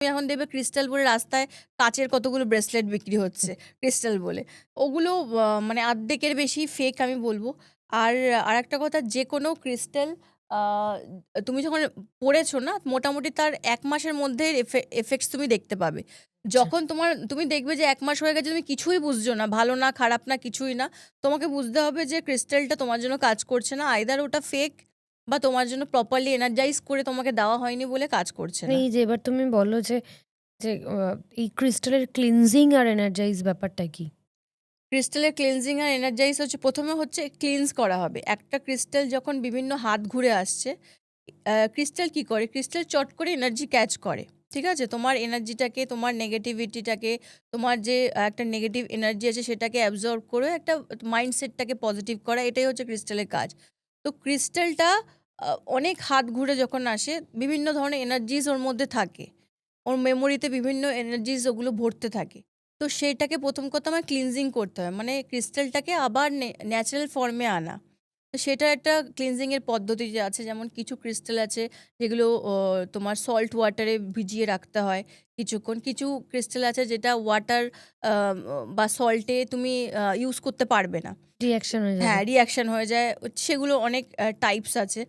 তুমি এখন দেখবে ক্রিস্টাল বলে রাস্তায় কাচের কতগুলো ব্রেসলেট বিক্রি হচ্ছে ক্রিস্টাল বলে। ওগুলো মানে অর্ধেকের বেশি ফেক আমি বলবো। আর আরেকটা কথা, যে কোনো ক্রিস্টাল তুমি যখন পড়েছো না, মোটামুটি তার ১ মাসের মধ্যে এফেক্টস তুমি দেখতে পাবে। আচ্ছা। যখন তুমি দেখবে যে ১ মাস হয়ে গেছে, তুমি কিছুই বুঝছো না, ভালো না, খারাপ না, কিছুই না। তোমাকে বুঝতে হবে যে ক্রিস্টালটা তোমার জন্য কাজ করছে না। আইদার ওটা ফেক বা তোমার জন্য প্রপারলি এনার্জাইজ করে তোমাকে দেওয়া হয়নি বলে কাজ করছে না। এই যে এবার তুমি বলো যে যে এই ক্রিস্টালের ক্লিনজিং আর এনার্জাইজ ব্যাপারটা কি? ক্রিস্টালের ক্লিনজিং আর এনার্জাইজ হচ্ছে, প্রথমে হচ্ছে ক্লিনজ করা হবে। একটা ক্রিস্টাল যখন বিভিন্ন হাত ঘুরে আসছে, ক্রিস্টাল কি করে? ক্রিস্টাল চট করে এনার্জি ক্যাচ করে। ঠিক আছে? তোমার এনার্জিটাকে, তোমার নেগেটিভিটিটাকে, তোমার যে একটা নেগেটিভ এনার্জি আছে সেটাকে অ্যাবজর্ব করে একটা মাইন্ডসেটটাকে পজিটিভ করা, এটাই হচ্ছে ক্রিস্টালের কাজ। তো ক্রিস্টালটা অনেক হাত ঘুরে যখন আসে, বিভিন্ন ধরনের এনার্জিজ ওর মধ্যে থাকে। ওর মেমোরিতে বিভিন্ন এনার্জিজ ওগুলো ভরতে থাকে। তো সেটাকে প্রথম কথা আমার ক্লিনজিং করতে হয়। মানে ক্রিস্টালটাকে আবার ন্যাচারাল ফর্মে আনা। তো সেটা একটা ক্লিনজিং এর পদ্ধতি যে আছে, যেমন কিছু ক্রিস্টাল আছে যেগুলো তোমার সল্ট ওয়াটারে ভিজিয়ে রাখতে হয় কিছুক্ষণ। কিছু ক্রিস্টাল আছে যেটা ওয়াটার বা সল্টে তুমি ইউজ করতে পারবে না। রিঅ্যাকশন হয়ে যাবে। হ্যাঁ, রিঅ্যাকশন হয়ে যায়। সেগুলো অনেক টাইপস আছে।